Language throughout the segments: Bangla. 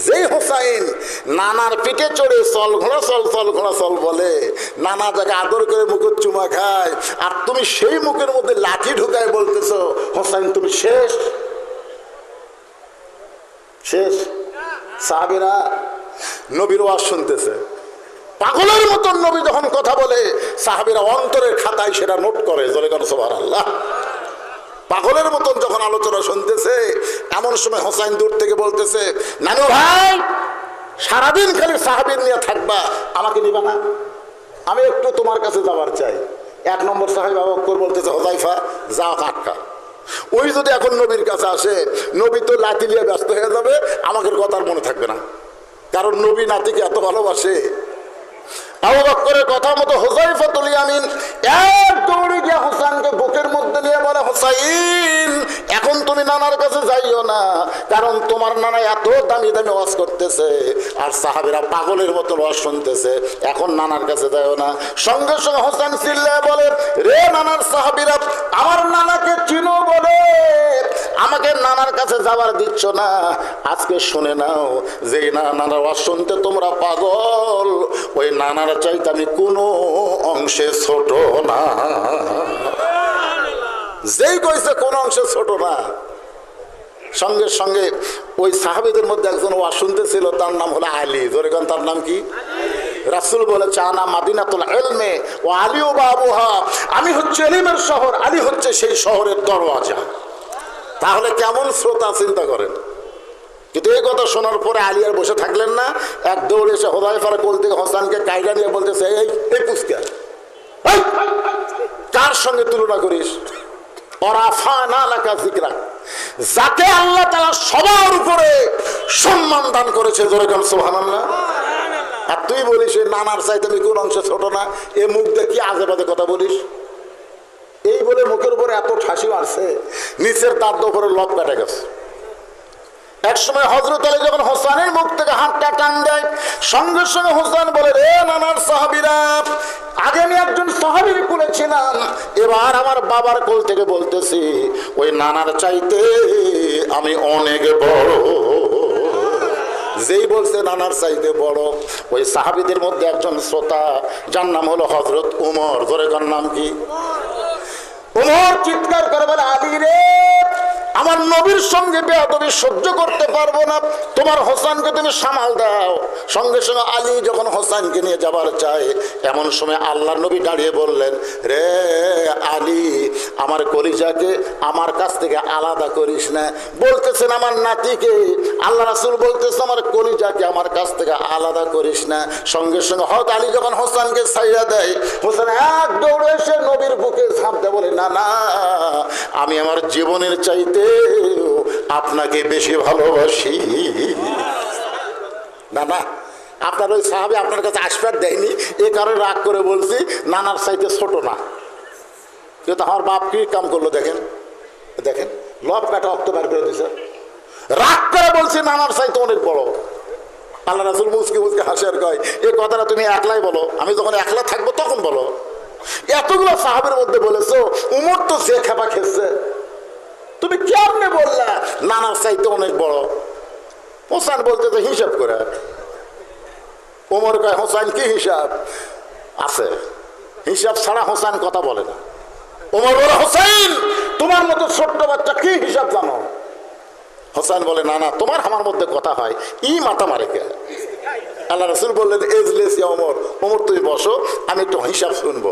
যেই হোসাইন নানার পিঠে চড়ে চল ঘোড়া চল চল ঘোড়া চল বলে, নানা যাকে আদর করে মুখের চুমা খায়, আর তুমি সেই মুখের মধ্যে লাঠি ঢুকায় বলতেছো হোসাইন তুমি শেষ শেষ। সাহাবীরা নবীর ওয়াজ শুনতেছে, পাগলের মতন নবী যখন কথা বলে সাহাবীরা অন্তরের খাতায় সেটা নোট করে। জোরে কেন সুবহানাল্লাহ। পাগলের মতন যখন আলোচনা শুনতেছে, এমন সময় হোসাইন দূর থেকে বলতেছে, নানু ভাই সারাদিন খালি সাহাবীর নিয়ে থাকবা, আমাকে নিবা না? আমি একটু তোমার কাছে যাবার চাই। 1 নম্বর সাহাবী আবু বকর বলতেছে, হুযায়ফা যাও আটকা। ওই যদি এখন নবীর কাছে আসে, নবী তো লাঠি নিয়ে ব্যস্ত হয়ে যাবে, আমাকে কথা আর মনে থাকবে না, কারণ নবী নাতিকে এত ভালোবাসে। আবু বকরের কথা মতো হুযায়ফাতুল ইয়ামিন এক দৌড়ে গিয়ে হোসেনকে বুকের মধ্যে নিয়ে বলে, হোসাইন এখন তুমি নানার কাছে যাইও না, কারণ তোমার নানা এত দামি দামি ওয়াজ করতেছে আর সাহাবীরা পাগলের মতো ওয়াজ শুনতেছে, এখন নানার কাছে যাইও না। সঙ্গে সঙ্গে হোসেন চিল্লায় বলে, রে নানার সাহাবীরা, আমার নানাকে চিনো বলে আমাকে নানার কাছে যাবার দিচ্ছ না? আজকে শুনে নাও, যেই নানার ওয়াজ শুনতে তোমরা পাগল, ওই নানার চাইতে আমি কোনো অংশে ছোট না। যেই কইছে কোন অংশে ছোট না, সঙ্গে সঙ্গে ওই সাহাবীদের মধ্যে একজন ওয়াজ শুনতেছিল, তার নাম হলো আলী। জোরে কোন তার নাম কি? রাসূল বলেছে, আনা মাদিনাতুল ইলমে ওয়া আলিউ বাবুহা, আমি হচ্ছে ইলমের শহর, আলী হচ্ছে সেই শহরের দরওয়াজা। তাহলে কেমন শ্রোতা চিন্তা করেন। কিন্তু এই কথা শোনার পরে আলী আর বসে থাকলেন না, এক দৌড়ে এসে হুযায়ফার কোল থেকে হোসেনকে কায়দা নিয়ে বলতেছে, এই এই পুস্কা কার সঙ্গে তুলনা করিস? যাকে আল্লাহ তাআলা সবার উপরে সম্মান দান করেছে, জোরে বলেন সুবহানাল্লাহ। আর তুই বলিস নানার চাইতে আমি কোন অংশে ছোট না? এ মুখ দিয়ে কি আজে বাজে কথা বলিস? এই বলে মুখের উপরে এত ঠাসি মারছে, নিচের দাঁত উপরে লব কাটে গেছে। এক সময় হযরত আলী যখন হোসেনের মুখ থেকে হাতটা টান দেয়, সঙ্গে সঙ্গে হোসেন বলে, রে নানার সাহাবীরা, আগে আমি একজন সাহাবীর কোলে ছিলাম, এবার আমার বাবার কোল থেকে বলতেছি ওই নানার চাইতে আমি অনেক বড়। যেই বলছে নানার চাইতে বড়, ওই সাহাবীদের মধ্যে একজন শ্রোতা, যার নাম হলো হযরত উমর। জোরে কার নাম কি? উমর চিৎকার করে বলে, আলী রে, আমার নবীর সঙ্গে বেয়াদবি সহ্য করতে পারবো না, তোমার হোসেনকে তুমি সামাল দাও। সঙ্গে সঙ্গে আলী যখন হোসেনকে নিয়ে যাবার চায়, এমন সময় আল্লাহর নবী দাঁড়িয়ে বললেন, রে আলী, আমার কলিজাকে আমার কাছ থেকে আলাদা করিস না। বলতেছেন আমার নাতিকে, আল্লাহ রাসূল বলতেছে আমার কলিজাকে আমার কাছ থেকে আলাদা করিস না। সঙ্গে সঙ্গে হযরত আলী যখন হোসেনকে ছাইড়া দেয়, হোসেন এক দৌড়ে এসে নবীর বুকে ঝাঁপ দেয়, বলে, না না, আমি আমার জীবনের চাইতে আপনাকে বেশি ভালোবাসি। না না, আপনার ওই সাহাবী আপনার কাছে আশীর্বাদ দেয়নি, এ কারণে রাগ করে বলছি নানার চাইতে ছোট না। কিন্তু আমার বাপ কি কাম করলো দেখেন, দেখেন লব কাটা রক্ত বের করে দিছে, রাগ করে বলছি নানার চাইতে অনেক বড়। আল্লাহ রাসূল মুচকি মুচকি হাসে আর কয়, এই কথাটা তুমি একলাই বলো, আমি যখন একলা থাকবো তখন বলো। এতগুলো সাহাবীর মধ্যে বলেছো, উমর তো যে খেপা খেয়েছে, তুমি কেমনে বললা নানার চাইতে অনেক বড়? হোসেন বলতে তো হিসাব করে। ওমর কয়, হোসেন কি হিসাব আছে? হিসাব ছাড়া হোসেন কথা বলে না। ওমর বলে, হোসেন তোমার মতো ছোট্ট বাচ্চা কি হিসাব জানো? হোসেন বলে, না না, তোমার আমার মধ্যে কথা হয়, ই মাথা মারে কে? আল্লাহ রাসূল বললেন, এজলিস ইয়া ওমর, ওমর তুমি বসো, আমি একটু হিসাব শুনবো।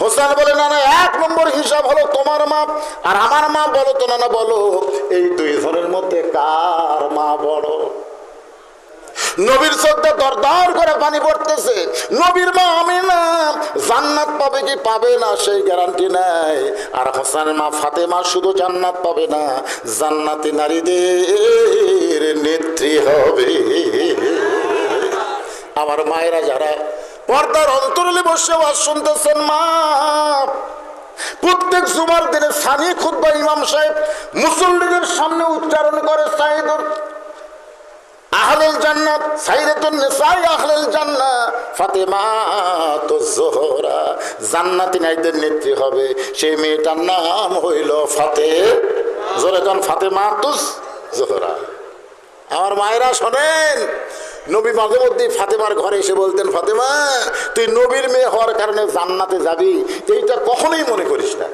হোসেন বলে, না না, 1 নম্বর হিসাব হলো তোমার মা আর আমার মা। বলো তো না, বলো এই দুই জনের মধ্যে কার মা বড়? নবীর চোখে দরদর করে পানি পড়তেছে। নবীর মা আমিনা জান্নাত পাবে কি পাবে না সেই গ্যারান্টি নাই, আর হোসেনের মা ফাতেমা শুধু জান্নাত পাবে না, জান্নাতি নারীদের নেত্রী হবে। আমার মায়েরা যারা পর্দার অন্তরালে বসে ওয়াজ শুনতেছেন, মা, প্রত্যেক জুমার দিনে সানি খুতবা ইমাম সাহেব মুসল্লিদের সামনে উচ্চারণ করে, সাইদুর আহলুল জান্নাত, সাইয়্যিদাতুন নিসাই আহলুল জান্নাহ, ফাতেমাতুজ জোহরা, জান্নাতি নারীদের নেত্রী হবে। সেই মেয়েটার নাম হইল ফাতেমা। জোরে কোন, ফাতেমাতুজ জোহরা। আমার মায়েরা শোনেন, নবী মাঝে মধ্যে ফাতেমার ঘরে এসে বলতেন, ফাতেমা তুই নবীর মেয়ে হওয়ার কারণে জান্নাতে যাবি, এইটা কখনোই মনে করিস না।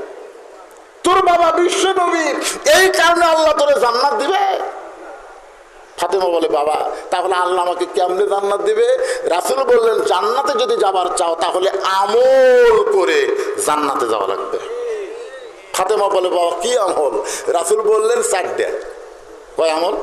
তোর বাবা বিশ্ব নবী, এই কারণে আল্লাহ তোরে জান্নাত দিবে। ফাতেমা বলে, বাবা তাহলে আল্লাহ আমাকে কেমনে জান্নাত দিবে? রাসূল বললেন, জান্নাতে যদি যাবার চাও তাহলে আমল করে জান্নাতে যাওয়া লাগবে। ফাতেমা বলে, বাবা কি আমল? রাসূল বললেন, 4টা। কয় আমল?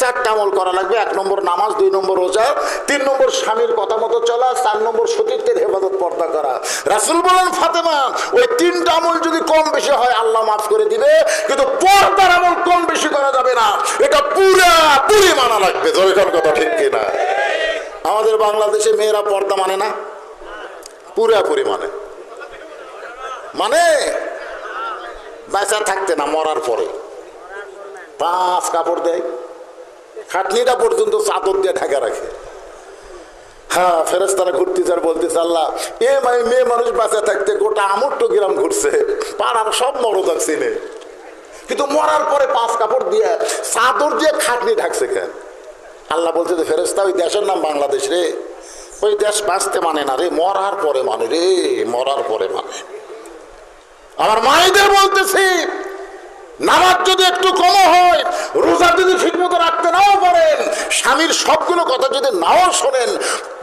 4টা আমল করা লাগবে। 1 নম্বর নামাজ, 2 নম্বর রোজা, 3 নম্বর স্বামীর কথা মতো চলা, 4 নম্বর সতীত্বের হেফাজত পর্দা করা। রাসূল বলেন, ফাতেমা ওই 3টা আমল যদি কম বেশি হয় আল্লাহ মাফ করে দিবে, কিন্তু পর্দার আমল কম বেশি করা যাবে না, এটা পুরোপুরি মানা লাগবে। জয়কার কথা ঠিক কিনা? আমাদের বাংলাদেশে মেয়েরা পর্দা মানে না, পুরোপুরি মানে বাঁচা থাকতে না, মরার পরে 5 কাপড় দেয়, খাটনিটা পর্যন্ত চাদর দিয়ে ঢাকা রাখে। হ্যাঁ, ফেরেশতারা ঘুরতেছে আর বলতেছে, আল্লাহ মেয়ে মানুষ বাঁচা থাকতে গোটা আমট্ট গ্রাম ঘুরছে, পাড়ার সব মরদার চিনে, কিন্তু মরার পরে 5 কাপড় দিয়ে চাদর দিয়ে খাটনি ঢাকছে কেন? আল্লাহ বলছে যে, ফেরেশতা ওই দেশের নাম বাংলাদেশ রে, ওই দেশ বাঁচতে মানে না রে, মরার পরে মানে রে, মরার পরে মানে। আমার মায়েদের বলতেছি, নামাজ যদি একটু কম হয়, রোজা যদি ঠিক মতো রাখতে নাও পারেন, স্বামীর সবগুলো কথা যদি নাও শোনেন,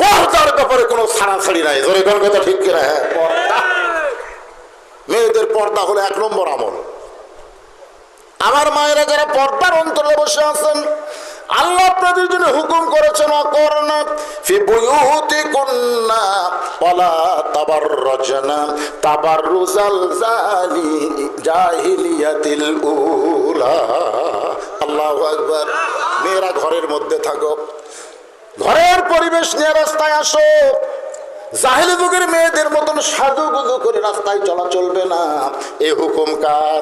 পর্দার ব্যাপারে কোনো ছাড়াছাড়ি নাই। ধরে কোন কথা ঠিক কিনা? হ্যাঁ, পর্দা। মেয়েদের পর্দা হলো 1 নম্বর আমল। আমার মায়েরা যারা পর্দার অন্তরে বসে আছেন, আল্লাহ আপনাদের জন্য হুকুম করেছেন, অকরনা ফি বুয়ুতিকুন্না ওয়ালা তাবাররাজনা তাবাররুজাল জাহিলিয়াতিল উলা। আল্লাহু আকবার। মেয়েরা ঘরের মধ্যে থাকো, ঘরের পরিবেশ নিয়ে রাস্তায় আসো। জাহেলি যুগের মেয়েদের মতন সাজুগুজু করে রাস্তায় চলা চলবে না। এই হুকুম কার?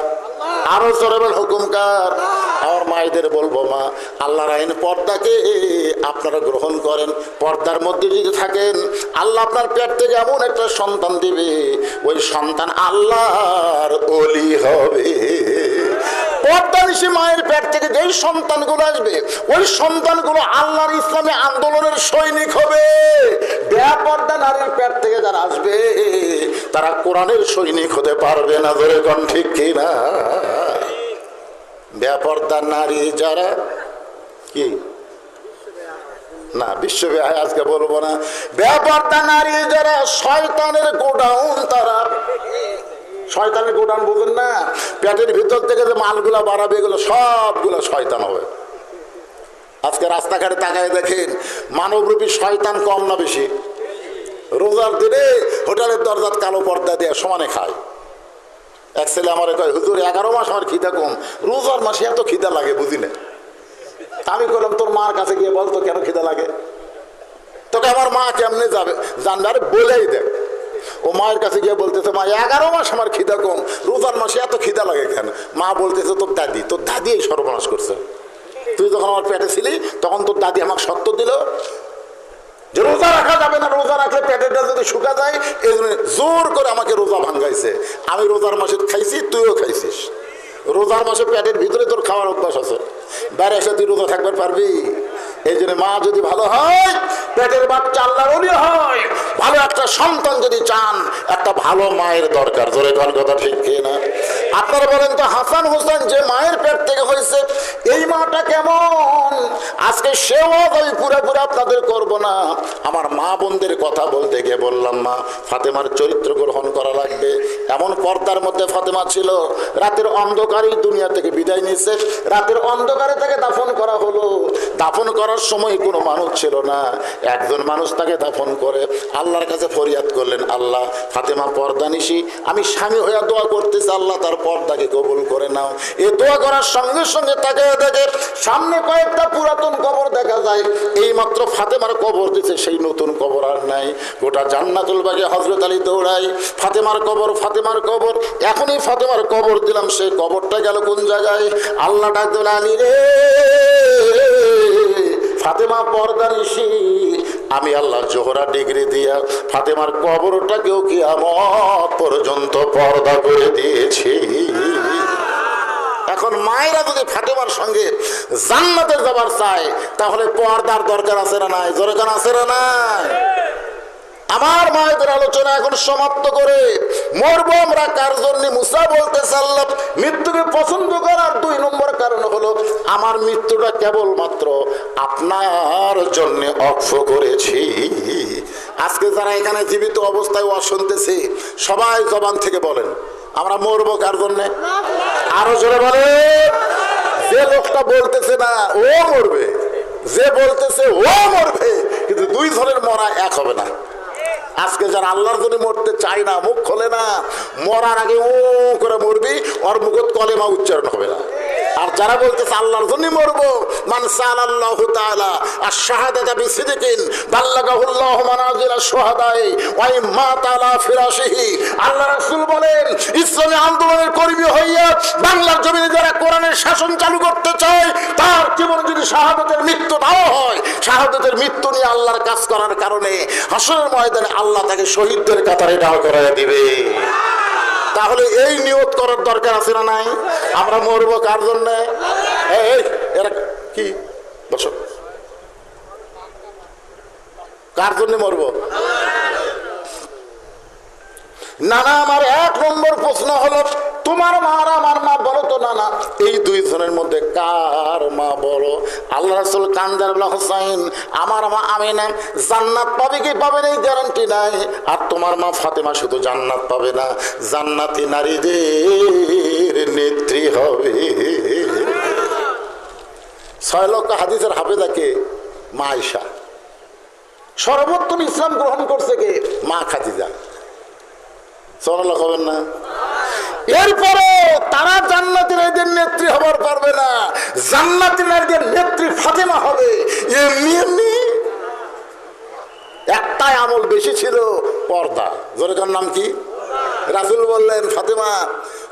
আরো চলবেন হুকুম কার? আমার মায়েদের বলবো, মা আল্লাহর আইন পর্দাকে আপনারা গ্রহণ করেন। পর্দার মধ্যে যদি থাকেন, আল্লাহ আপনার পেট থেকে এমন একটা সন্তান দিবে, ওই সন্তান আল্লাহর ওলি হবে। পর্দানিশী মায়ের পেট থেকে যেই সন্তানগুলো আসবে, ওই সন্তানগুলো আল্লাহর ইসলামী আন্দোলনের সৈনিক হবে। বেপর্দা নারীর পেট থেকে যারা আসবে, তারা কোরআনের সৈনিক হতে পারবে না। ধরে কোন ঠিক কিনা? বেপর্দা নারী যারা কি না, বিশ্বব্যাপী আজকে বলবো না, বেপর্দা নারী যারা শয়তানের গোডাউন, তারা শয়তানের গোডাউন বুঝেন না? পেটের ভিতর থেকে যে মালগুলা বাড়াবে, এগুলো সবগুলো শয়তান হবে। আজকে রাস্তাঘাটে তাকায় দেখেন, মানবরূপী শয়তান কম না বেশি? রোজার দিনে হোটেলের দরজাত কালো পর্দা দিয়ে সমানে খায়। এক ছেলে আমার কয়, হুজুর 11 মাস আমার খিদা কম, রোজার মাসে এত খিদা লাগে বুঝি না। আমি বললাম, তোর মার কাছে গিয়ে বল তো কেন খিদা লাগে। তোকে আমার মা কেমনে যাবে জানবে? আরে বলেই দেখ। ও মায়ের কাছে গিয়ে বলতেছে, মা 11 মাস আমার খিদা কম, রোজার মাসে এত খিদা লাগে কেন? মা বলতেছে, তোর দাদি এই সর্বনাশ করছে। তুই যখন আমার পেটে ছিলি তখন তোর দাদি আমাকে সত্য দিল যে রোজা রাখা যাবে না, রোজা রাখলে পেটেরটা যদি শুকা যায়, এই জন্য জোর করে আমাকে রোজা ভাঙ্গাইছে। আমি রোজার মাসে খাইছি, তুইও খাইছিস। রোজার মাসে পেটের ভিতরে তোর খাওয়ার অভ্যাস আছে, বাইরে এসে তুই রোজা থাকতে পারবি? এই জন্য মা যদি ভালো হয়, পেটের বাচ্চা আল্লাহর ওলি হয়, ভালো একটা সন্তান যদি চান, একটা ভালো মায়ের দরকার। জোরে কোন কথা ঠিক কিনা? আপনারা বলেন তো, হাসান হোসেন যে মায়ের পেট থেকে হয়েছে, এই মাটা কেমন? আজকে সেও আমি পুরোপুরি আপনাদের করব না। আমার মা বোনদের কথা বলতে গিয়ে বললাম, মা ফাতেমার চরিত্র গ্রহণ করা লাগবে। এমন পর্দার মধ্যে ফাতেমা ছিল, রাতের অন্ধকারেই দুনিয়া থেকে বিদায় নিয়েছে। রাতের অন্ধকারে তাকে দাফন করা হলো। দাফন করার সময় কোনো মানুষ ছিল না, একজন মানুষ তাকে দাফন করে আল্লাহর কাছে ফরিয়াদ করলেন, আল্লাহ ফাতেমা পর্দানিশী, আমি স্বামী হইয়া দোয়া করতেছি, আল্লাহ তার পর্দাকে কবুল করে নাও। এই দোয়া করার সঙ্গে সঙ্গে তাকে দেখে সামনে কয়েকটা পুরাতন কবর দেখা যায়। এই মাত্র ফাতেমার কবর দিছে, সেই নতুন কবর আর নাই। গোটা জান্নাতুল বাগে হযরত আলী দৌড়াই, ফাতেমার কবর, ফাতেমার কবর। এখনই ফাতেমার কবর দিলাম, সেই কবরটা গেল কোন জায়গায়? আল্লাহ ডাক দিল, আলী রে, ফাতেমা পর্দানিশী, আমি আল্লাহ জোহরা ডিগ্রি দিয়া ফাতেমার কবরটাকেও কিয়ামত পর্যন্ত পর্দা করে দিয়েছি। এখন মায়েরা যদি ফাতেমার সঙ্গে জান্নাতে যাবার চায় তাহলে পর্দার দরকার আছে না নাই? জোরে কান আছে না নাই? আমার মায়েদের আলোচনা এখন সমাপ্ত করে মরবো আমরা কার জন্য? মুসা বলতেছে আল্লাহ মৃত্যুকে পছন্দ করার 2 নম্বর কারণ হলো আমার মৃত্যুটা কেবলমাত্র আপনার জন্য অক্ষ করেছি। আজকে যারা এখানে জীবিত অবস্থায় ওয়াজ শুনতেছে সবাই জবান থেকে বলেন আমরা মরবো কার জন্য? আরো জোরে বলে। যে লোকটা বলতেছে না ও মরবে, যে বলতেছে ও মরবে, কিন্তু 2 জনের মরা এক হবে না। আজকে যারা আল্লাহর জন্য মরতে চায় না, মুখ খোলে না, মরার আগে ও করে মরবি, ওর মুখত কলেমা উচ্চারণ হবে না। আর যারা বলতেছে আল্লাহর জন্য মরবো, মান সাআলাল্লাহু তাআলা আশ-শাহাদাতা বিসিদকিন বাল্লাগাহুল্লাহু মানাজিলা শুহাদায়ে ওয়া ইম্মা তাআলা ফিরাশিহি। আল্লাহ রাসূল বলেন ইসলামী আন্দোলনের কর্মী হইয়া বাংলার জমিনে যারা কোরআনের শাসন চালু করতে চায় তার জীবনে যদি শাহাদাতের মৃত্যু নাও হয়, শাহাদাতের মৃত্যু নিয়ে আল্লাহর কাজ করার কারণে হাসরের ময়দানে আল্লাহ তাকে শহীদদের কাতারে দাঁড় করায় দিবে। তাহলে এই নিয়ত করার দরকার আছে না নাই? আমরা মরবো কার জন্য? এরা কি বসো, কার জন্য মরবো? নানা আমার 1 নম্বর প্রশ্ন হলো তোমার মা আর আমার মা বলো তো নানা, এই 2 জনের মধ্যে কার মা বড়? আল্লাহ রাসূল কান্দার বলে হোসাইন আমার মা আমিনা জান্নাত পাবে কি পাবে না এই গ্যারান্টি নাই, আর তোমার মা ফাতেমা শুধু জান্নাত পাবে না, জান্নাতি নারীদের নেত্রী হবে। 6 লক্ষ হাদিসের হাফেজাকে মা আয়েশা। সর্বোত্তম ইসলাম গ্রহণ করছে কে? মা খাদিজা। সুবহানাল্লাহ হবেন না? এরপরে তারা জান্নাতি নারীদের নেত্রী হবার পারবে না, জান্নাতি নারীদের নেত্রী ফাতেমা হবে। এমনি এমনি একটাই আমল বেশি ছিল, পর্দা। জোরেকার নাম কি? রাসূল বললেন ফাতেমা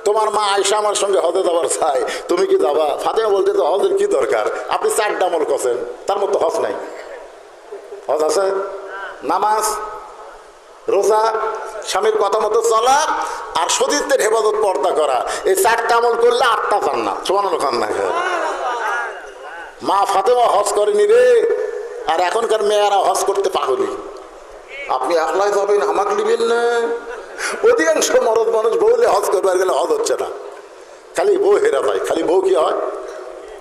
তোমার মা আয়েশা আমার সঙ্গে হজে যাবার চাই, তুমি কি যাবা? ফাতেমা বলতে তো হজের কি দরকার, আপনি 4টা আমল করছেন, তার মতো হজ নাই। হজ আছে নামাজ, রোজা, স্বামীর কথা মতো চলা, আর সতীত্বের হেফাজত পর্দা করা। এই 4টা আমল করলে 8টা জান্নাত। সুবহানাল্লাহ খান না? মা ফাতেমা হজ করেনি রে, আর এখনকার মেয়েরা হজ করতে পাগলি। আপনি একলাই যাবেন, আমাকে নিবেন না। অধিকাংশ মরদ মানুষ বউলে হজ করবার গেলে হজ হচ্ছে না, খালি বউ হেরা যায়। খালি বউ কি হয়?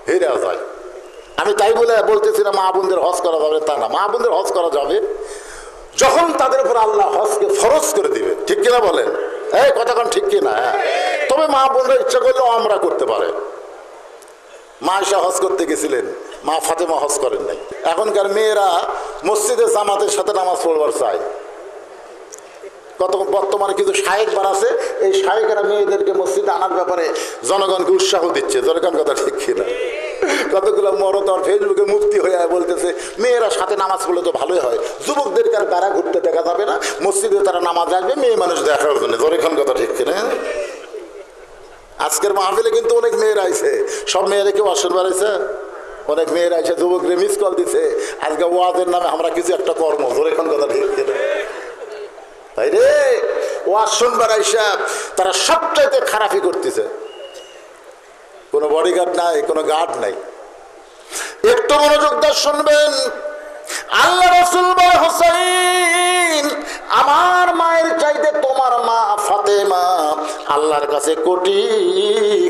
হেরা যায়। আমি তাই বলে বলতেছি না মা বোনদের হজ করা যাবে তা না, মা বোনদের হজ করা যাবে যখন তাদের উপর আল্লাহ হজকে ফরজ করে দিবে। ঠিক কিনা বলেন? এই কথাক্ষণ ঠিক কিনা? তবে মা বোনরা ইচ্ছা করলেও আমরা করতে পারে। মা আয়েশা হজ করতে গেছিলেন, মা ফাতেমা হজ করেন নাই। এখনকার মেয়েরা মসজিদে জামাতের সাথে নামাজ পড়বার চায়। বর্তমানে কিছু শায়েখবার আছে, এই শায়েখেরা মেয়েদেরকে মসজিদে আনার ব্যাপারে জনগণকে উৎসাহ দিচ্ছে। যেরকম কথা ঠিক কিনা? কতগুলো মরদ আর ফেসবুকে মুক্তি হয়ে বলতেছে মেয়েরা সাথে নামাজ পড়লে তো ভালোই হয়, যুবকদেরকে আর বেড়া ঘুরতে দেখা যাবে না, মসজিদে তারা নামাজ আসবে মেয়ে মানুষ দেখার জন্য। যেরকম কথা ঠিক কিনা? আজকের মাহফিলে কিন্তু অনেক মেয়েরা আইছে, সব মেয়েরা কেউ আসর বাড়াইছে, অনেক মেয়েরা এসে যুবকদের মিস কল দিছে আজকে ওয়াজের নামে আমরা কিছু একটা কর্ম। যেরকম কথা ঠিক কিনা? তাই রে ওয়াজ শুনবার আইসা তারা সবচাইতে খারাপই করতেছে। কোনো বডিগার্ড নাই, কোনো গার্ড নাই। একটু মনোযোগ দিয়ে শুনবেন। আল্লাহ রাসূল বলে হোসেন আমার মায়ের চাইতে তোমার মা ফাতেমা আল্লাহর কাছে কোটি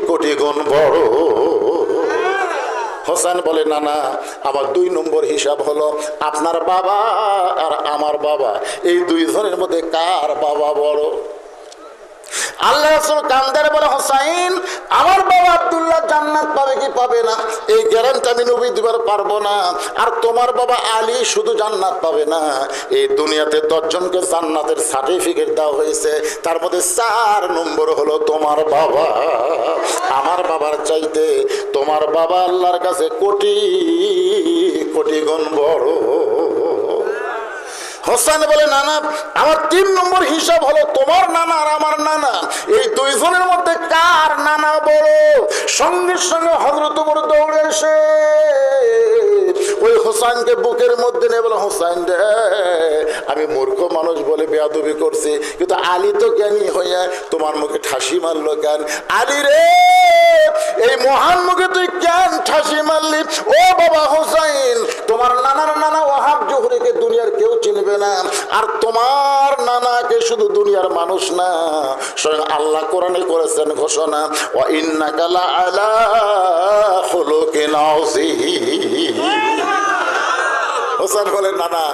কোটি গুণ বড়। হোসেন বলে না না, আমার 2 নম্বর হিসাব হলো আপনার বাবা আর আমার বাবা, এই 2 জনের মধ্যে কার বাবা বড়? আল্লাহ রাসূল কান্দারে বলে হোসাইন আমার বাবা আব্দুল্লাহ জান্নাত পাবে কি পাবে না এই গ্যারান্টি আমি নবী দিবার পারবো না, আর তোমার বাবা আলী শুধু জান্নাত পাবে না, এই দুনিয়াতে 10 জনকে জান্নাতের সার্টিফিকেট দেওয়া হয়েছে, তার মধ্যে 4 নম্বর হলো তোমার বাবা। আমার বাবার চাইতে তোমার বাবা আল্লাহর কাছে কোটি কোটি গুণ বড়। হোসেন বলে নানা আমার 3 নম্বর হিসাব হলো তোমার নানা আর আমার নানা, এই 2 জনের মধ্যে কার নানা বড়? সঙ্গে সঙ্গে হযরত ওমর দৌড়ে এসে ওই হোসাইনকে বুকের মধ্যে নিয়ে বলে, হোসাইন রে, আমি মূর্খ মানুষ বলে বেয়াদবি করছি, কিন্তু আলী তো জ্ঞানী হইয়া তোমার মুখে ঠাসি মারলো কেন? আলী রে, এই মহান মুখে তুই কেন ঠাসি মারলি? ও বাবা হোসাইন, তোমার নানার নানা ওয়াহাব জোহরিকে দুনিয়ার কেউ চিনবে না, আর তোমার নানাকে শুধু দুনিয়ার মানুষ না, স্বয়ং আল্লাহ কোরআনে করেছেন ঘোষণা, ওয়া ইন্নাকা লাআলা খুলুকিন আযীম। হোসেন বলেন, নানা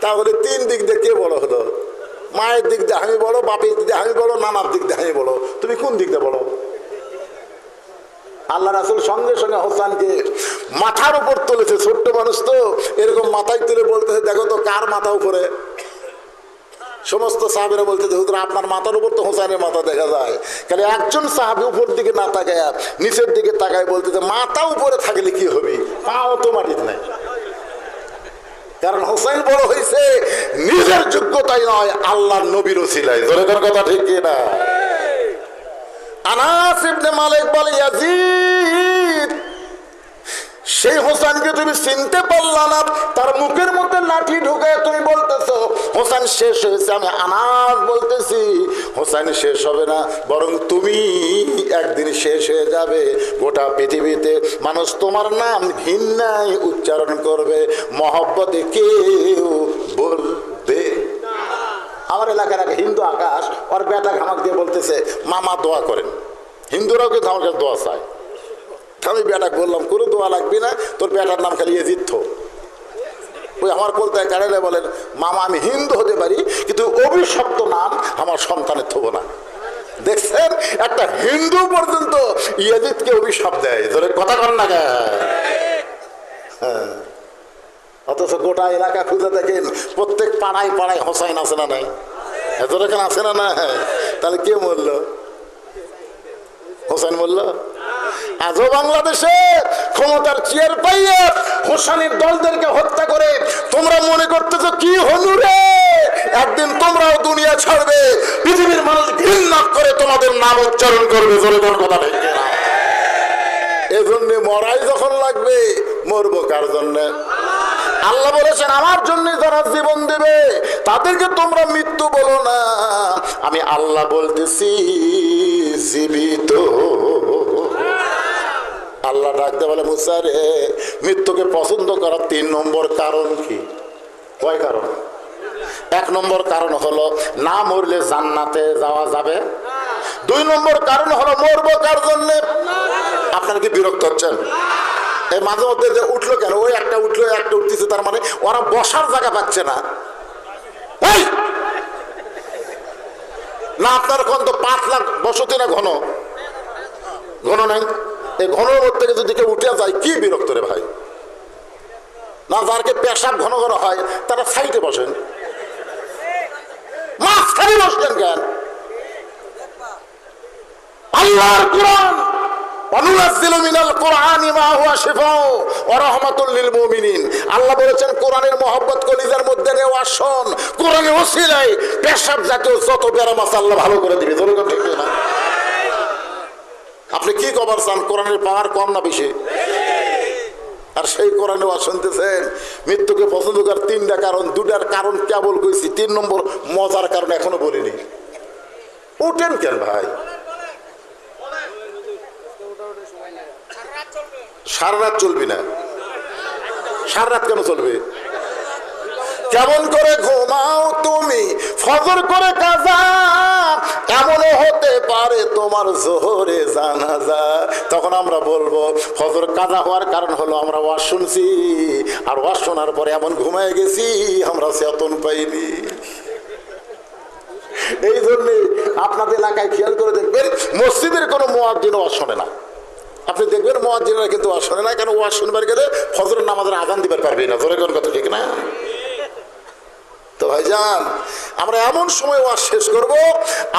তাহলে তিন দিক দিয়ে কে বড় হলো? মায়ের দিক দিয়ে আমি বড়, বাপের দিক দিয়ে আমি বড়, নানার দিক দিয়ে আমি বড়, তুমি কোন দিক দিয়ে বড়? আল্লাহ রাসূল সঙ্গে সঙ্গে হোসেনকে মাথার উপর তুলেছে, ছোট্ট মানুষ তো, এরকম মাথায় তুলে বলতেছে, দেখো তো কার মাথা উপরে? সমস্ত সাহাবীরা বলতেছে, হুজুর আপনার মাথার উপর তো হোসেনের মাথা দেখা যায়। কারণ একজন সাহাবী উপর দিকে না তাকায় নিচের দিকে তাকায় বলতেছে, মাথা উপরে থাকলে কি হবে, পাও তো মাটিতে নাই। কারণ হোসেন বড় হয়েছে নিজের যোগ্যতাই নয়, আল্লাহর নবীর ওসিলায়। জোরে কোন কথা ঠিক কি না? আনাস ইবনে মালিক বলে, ইয়াজিদ, সেই হোসেনকে তুমি চিনতে পারলা না, তার মুখের মধ্যে লাঠি ঢুকে তুমি বলতেছো হোসেন শেষ হয়েছে। আমি আনাস বলতেছি, হোসেন শেষ হবে না, বরং তুমি একদিন শেষ হয়ে যাবে। গোটা পৃথিবীতে মানুষ তোমার নাম ঘৃণায় উচ্চারণ করবে, মহব্বতে কেউ বলবে। আমার এলাকার এক হিন্দু আকাশ, ওর বেটা আমাক দিয়ে বলতেছে, মামা দোয়া করেন। হিন্দুরাও কিন্তু আমার কাছে দোয়া চায়। আমি বেটা বললাম, কোনো দোয়া লাগবে না, তোর বেটার নাম খালি এজিৎ। ওই আমার কলতায় কাড়ালে বলেন, মামা আমি হিন্দু হতে পারি, কিন্তু অভিশপ্ত নাম আমার সন্তানের থব না। দেখছেন, একটা হিন্দু পর্যন্ত ইয়াজিদকে অভিশাপ দেয়। ধরে কথা কর না কে? হ্যাঁ, অথচ গোটা এলাকা খুঁজে দেখেন, প্রত্যেক পাড়ায় পাড়ায় হোসাইন আছে না নাই? ধরে কেন আছে না? না, তাহলে কে মরল? হোসেন বলল। আজও বাংলাদেশে ক্ষমতার চেয়ার পাইয়ে হোসেনের দলদেরকে হত্যা করে তোমরা মনে করতেছো কি হনু রে, একদিন তোমরাও দুনিয়া ছাড়বে, পৃথিবীর মানুষ ঘৃণা করে তোমাদের নাম উচ্চারণ করবে। জোরে কোন কথা ঠিক না? এজন্য মরাই যখন লাগবে, মরবো কার জন্য? আল্লাহ বলেছেন, আমার জন্য যারা জীবন দেবে তাদেরকে তোমরা মৃত্যু বলো না, আমি আল্লাহ বলতেছি জীবিত। আল্লাহ ডাকতে বলে, মুসা রে, মৃত্যুকে পছন্দ করার 3 নম্বর কারণ কি? কয় কারণ? 1 নম্বর কারণ হলো না মরলে জান্নাতে যাওয়া যাবে। 2 নম্বর কারণ হলো মরবো কার জন্যে? আপনারা কি বিরক্ত হচ্ছেন? এই মাঝে মধ্যে যে উঠলো কেন, ওই একটা উঠলো, একটা উঠতেছে, তার মানে ওরা বসার জায়গা পাচ্ছে না। না আপনার কোন তো 5 লাখ বসতি না, ঘন ঘন নাই? এই ঘনের মধ্যে যদি কেউ উঠে যায়, কি বিরক্ত রে ভাই? না, যারকে পেশাব ঘন ঘন হয় তারা সাইডে বসেন, মাঝখানে বসলেন কেন? আল্লাহর কোরআন, ওয়ানুনাজ্জিলু মিনাল কোরআনি মা হুয়া শিফাউ ওয়া রাহমাতুল লিল মুমিনিন। আল্লাহ বলেছেন, কোরআনের মহব্বত কলিজার মধ্যে নেও, আসন কোরআনের ওসিলায় পেশাব জাতীয় যত ব্যারাম আছে আল্লাহ ভালো করে দিবে। জোরে কথা ঠিক না? আপনি কি খবর চান? কোরআনের পাওয়ার কম না বেশি? আর সেই কোরআনে শুনতেছেন মৃত্যুকে পছন্দ করার 3টা কারণ, 2টার কারণ কেবল কইছি, 3 নম্বর মজার কারণ এখনো বলিনি। উঠেন কেন ভাই? সারা রাত চলবি না? সারা রাত কেন চলবে? কেমন করে ঘুমাও তুমি ফজর করে কাজা, এমনও হতে পারে তোমার জোহরে জানাজা। তখন আমরা বলবো ফজর কাজা হওয়ার কারণ হলো আমরা ওয়াজ শুনছি, আর ওয়াজ শোনার পরে এমন ঘুমায় গেছি আমরা চেতন পাইনি। এই জন্যে আপনাদের এলাকায় খেয়াল করে দেখবেন, মসজিদের কোনো মুয়াজ্জিন ওয়াজ শোনে না। আপনি দেখবেন মুয়াজ্জিনরা কিন্তু ওয়াজ শোনে না, কেন? ওয়াজ শুনবার গেলে ফজরের নামাজের আযান দিবার পারবে না। জোরে কোন কথা ঠিক না? তো ভাইজান, আমরা এমন সময় ওয়াজ শেষ করব,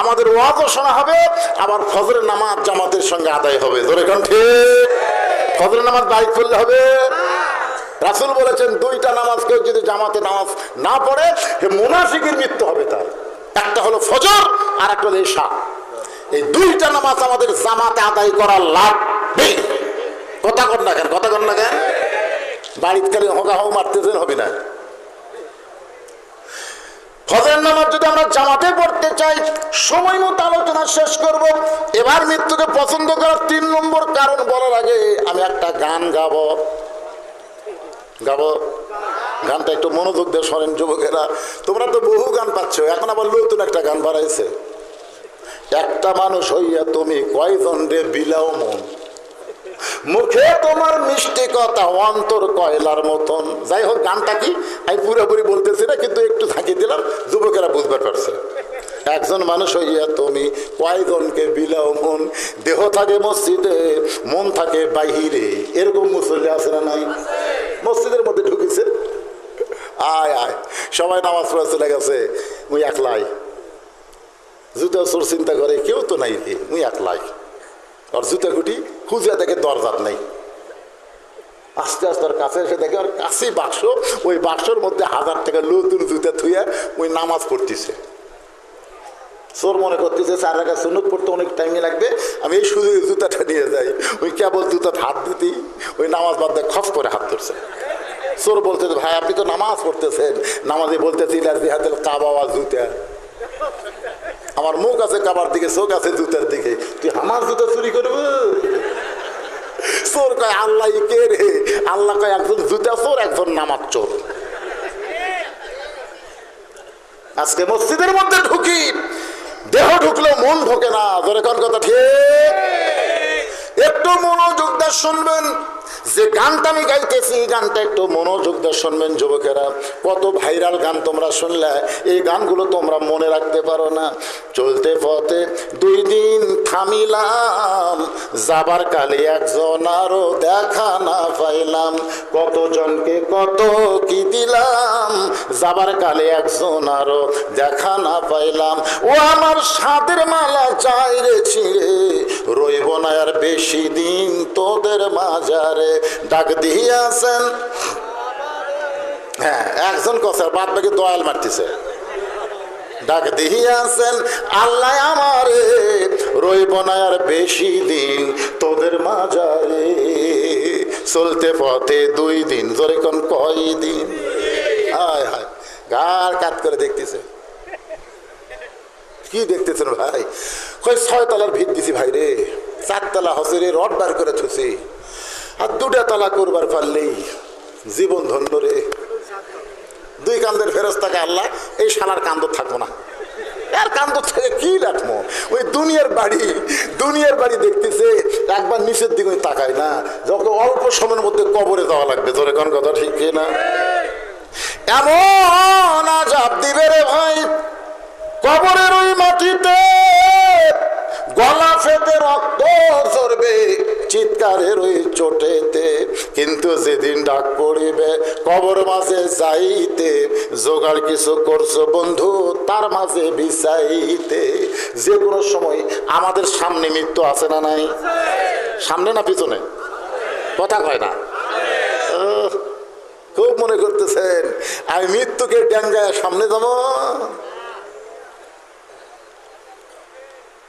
আমাদের ওয়াজও শোনা হবে, আবার ফজরের নামাজ জামাতের সঙ্গে আদায় হবে। জোরে কোন ঠিক? ফজরের নামাজ বাইক পড়লে হবে? রাসূল বলেছেন, 2টা নামাজ কেউ যদি জামাতে নামাজ না পড়ে, মুনাফিকের মৃত্যু হবে তার। একটা হলো ফজর, আর একটা হলো ইশা। এই 2টা নামাজ আমাদের জামাতে আদায় করা লাগবে। কথা কর না কেন? কথা কর না কেন? বাড়িতে খালি হকা হক মারতেছেন, হবে না। ফজরের নামাজ যদি আমরা জামাতে পড়তে চাই, সময় মতো আলোচনা শেষ করব। এবার মৃত্যুকে পছন্দ করার 3 নম্বর কারণ বলার আগে আমি একটা গান গাবো। গানটা একটু মনোযোগ দিয়ে শোনেন যুবকেরা। তোমরা তো বহু গান পাচ্ছ, এখন আবার নতুন একটা গান বাড়াইছে। একটা মানুষ হইয়া তুমি কয়জন রে বিলাও মন, মুখে তোমার মিষ্টি কথা অন্তর কয়লার মতন। যাই হোক, গানটা কি আমি পুরোপুরি বলতেছি না, কিন্তু একটু থাকি দিলাম, যুবকেরা বুঝতে পারছে। একজন মানুষ হইয়া তুমি কয়জনকে বিলাও মন, দেহ থাকে মসজিদে মন থাকে বাহিরে। এরকম মুসল্লি আছে না নাই? মসজিদের মধ্যে ঢুকেছে, আয় আয় সবাই নামাজ পড়ে চলে গেছে, মুই একলাই। জুতা চোর চিন্তা করে কেউ তো নাই রে, মুই একলাই। আর জুতা খুঁটি খুঁজে দেখে দরজার নাই। আস্তে আস্তে ওর কাছে এসে দেখে ওর কাছে বাক্স, ওই বাক্সর মধ্যে 1000 টাকা নতুন জুতা থুইয়া ওই নামাজ পড়তেছে। চোর মনে করতেছে 4 রাকাত সুন্নত পড়তে অনেক টাইম লাগবে, আমি এই সুযোগে জুতাটা নিয়ে যাই। ওই কেবল জুতা হাত দিতেই ওই নামাজ বাদ দিয়ে খপ করে হাত ধরছে। চোর বলতে, ভাই আপনি তো নামাজ পড়তেছেন, নামাজে বলতেছিল জিহাদুল কাবা ওয়া জুতা। আমার মুখ আছে কাবার দিকে, চোখ আছে জুতার দিকে, তুই আমার জুতা চুরি করবি? চোর কয় আল্লাহ কে রে? আল্লাহ কয় একজন জুতা চোর, একজন নামাজ চোর। আজকে মসজিদের মধ্যে ঢুকি, দেহ ঢুকলেও মন ঢোকে না। ধরে কোন কথা ঠিক? একটু মনোযোগ দিয়ে শুনবেন। যে গানটা আমি গাইতেছি, গানটা একটু মনোযোগ দিয়ে শুনবেন যুবকেরা। কত ভাইরাল গান তোমরা শুনলে, এই গানগুলো তোমরা মনে রাখতে পারো না। চলতে পথে 2 দিন থামিলাম, যাবার কালে একজন আরো দেখা না পাইলাম। কতজনকে কত কি দিলাম, যাবার কালে একজন আরো দেখা না পাইলাম। ও আমার সাদের মালা চাই রে ছিঁড়ে, রইব না আর বেশি দিন তোদের মাজারে। ডাক দিয়াছেন, হ্যাঁ একজন কথা, বাদ বাকি দয়াল মারতেছে। ডাক দিয়াছেন আল্লাহ আমারে, রইব না আর বেশি দিন তোদের মাজারে। চলতে পথে 2 দিন, জোরে কোন কয় দিন? হায় হায়, গার কাত করে দেখতেছে। কি দেখতেছেন ভাই? কই 6 তলার ভিত দিছি ভাই রে, 4 তলা হসেরে রড বার করে থুছি, আর 2টা তলা করবার পারলেই জীবন ধন্য রে। 2 কান্দের ফেরেশতাকে আল্লাহ এই শালার কান্দ থাকবো না, আর কান্দ থেকে কি রাখবো? ওই দুনিয়ার বাড়ি দেখতেছে, একবার নিচের দিকে তাকায় না, যখন অল্প সময়ের মধ্যে কবরে যাওয়া লাগবে। ধরে কোন কথা ঠিক না? এমন আযাব দিবে রে ভাই, কবরের ওই মাটিতে গলা ফেটে রক্ত ঝরবে চিৎকারের ওই চোটেতে। কিন্তু যেদিন ডাক পড়িবে কবর মাঝে যাইতে, জোগাড় কিছু করছো বন্ধু তার মাঝে বিছাইতে। যে কোনো সময় আমাদের সামনে মৃত্যু আছে না নাই? সামনে না পিছনে? কথা কয় না। খুব মনে করতেছেন আমি মৃত্যুকে ড্যাঙ্গায় সামনে যাব।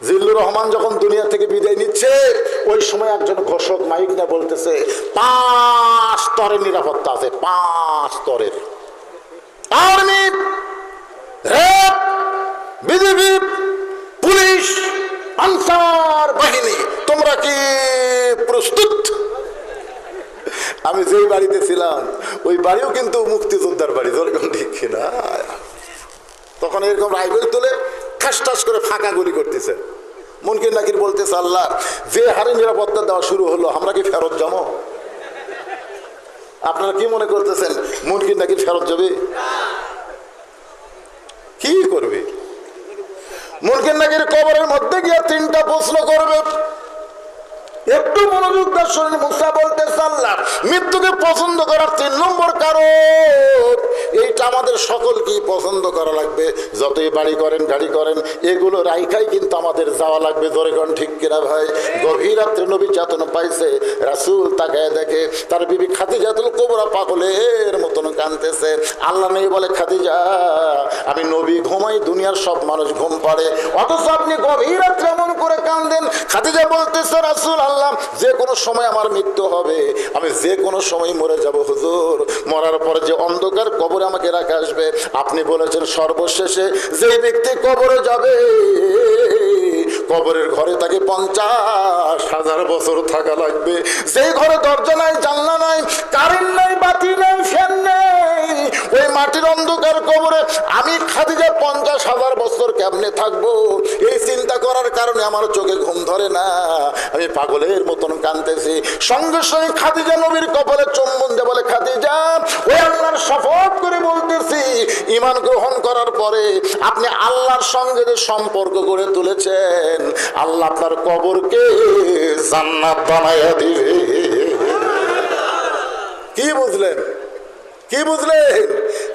জিল্লুর রহমান যখন দুনিয়া থেকে বিদায় নিচ্ছে, ওই সময় একজন ঘোষক মাইক না বলতেছে 5 স্তরের নিরাপত্তা আছে, 5 স্তরের। Army, RAB, BGB, police, answer বাহিনী, তোমরা কি প্রস্তুত? আমি যেই বাড়িতে ছিলাম ওই বাড়িও কিন্তু মুক্তিযোদ্ধার বাড়ি, যেরকম ঠিক না। তখন এরকম রাইফেল তুলে ঠাস ঠাস করে ফাঁকা গুলি করতেছে। মুনকির নাকির বলতেছে আল্লাহ, যে হারে নিরাপত্তা দেওয়া শুরু হলো, আমরা কি ফেরত যাবো? আপনারা কি মনে করতেছেন মুনকির নাকির ফেরত যাবে? কি করবে? মুনকির নাকির কবরের মধ্যে গিয়ে 3টা প্রশ্ন করবে। একটু মনোযোগ দিয়ে শুনুন। মুসা বলতেছে আল্লাহ, মৃত্যুকে পছন্দ করার 3 নম্বর কারণ এইটা আমাদের সকল আসল কি পছন্দ করা লাগবে। যতই বাড়ি করেন গাড়ি করেন এগুলো রাইখাই কিন্তু আমাদের যাওয়া লাগবে। জোরে কোন ঠিক কিনা ভাই? গভীর রাত্রে নবী চেতনা পাইছে, রাসূল তাকায় দেখে তার বিবি খাদিজাতুল কুবরা পাগলের মতন কাঁদতেছে। আল্লাহ নবী বলে, খাদিজা আমি নবী ঘুমাই, দুনিয়ার সব মানুষ ঘুম পাড়ে, অথচ আপনি গভীর রাত্রে এমন করে কাঁদেন। খাদিজা বলতেছে, রাসূল আল্লাহ যে কোনো সময় আমার মৃত্যু হবে, আমি যে কোনো সময় মরে যাব হুজুর। মরার পর যে অন্ধকার কবরে আমাকে রাখা আসবে, আপনি বলেছেন সর্বশেষে যে ব্যক্তি কবরে যাবে কবরের ঘরে তাকে 50,000 বছর থাকা লাগবে। যেই ঘরে দরজা নাই, জানলা নাই, কারেন্ট নাই, বাতি নাই, ফ্যান নেই, ওই মাটির অন্ধকার কবরে আমি খাদিজা 50,000 বছর কেমনে থাকবো? এই চিন্তা করার কারণে আমার চোখে ঘুম ধরে না, আমি পাগলের মতন কাঁদতেছি। সঙ্গে সঙ্গে খাদিজা নবীর কপালে চুম্বন দিয়ে বলে, খাদিজা ওই আল্লাহর শপথ করে বলতেছি, ঈমান গ্রহণ করার পরে আপনি আল্লাহর সঙ্গে যে সম্পর্ক গড়ে তুলেছেন, আল্লাহ আপনার কবরকে জান্নাত বানায়া দিবে। কি বুঝলেন? কি বুঝলেন?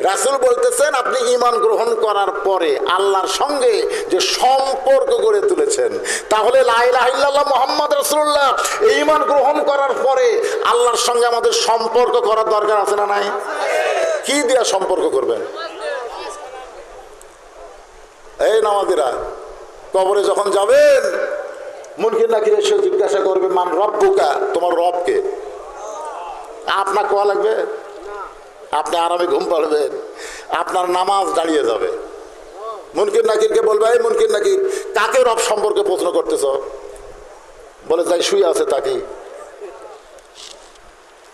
রাসূল বলতেছেন আপনি ঈমান গ্রহণ করার পরে আল্লাহর সঙ্গে যে সম্পর্ক গড়ে তুলেছেন, তাহলে লা ইলাহা ইল্লাল্লাহ মুহাম্মদ রাসূলুল্লাহ এই ঈমান গ্রহণ করার পরে আল্লাহর সঙ্গে আমাদের সম্পর্ক করার দরকার আছে না নাই? কি দিয়ে সম্পর্ক করবেন? এই নামাজিরা কবরে যখন যাবেন, মুনকির নাকির এসে জিজ্ঞাসা করবে, মান রব্বুকা, তোমার রবকে? আপনার কোয়া লাগবে? আপনি আরামে ঘুম পাড়বেন, আপনার নামাজ দাঁড়িয়ে যাবে। মুনকির নাকিরকে বলবে, এই মুনকির নাকির কাকে রব সম্পর্কে প্রশ্ন করতেছ? বলে, যাই শুয়ে আছে তাকে।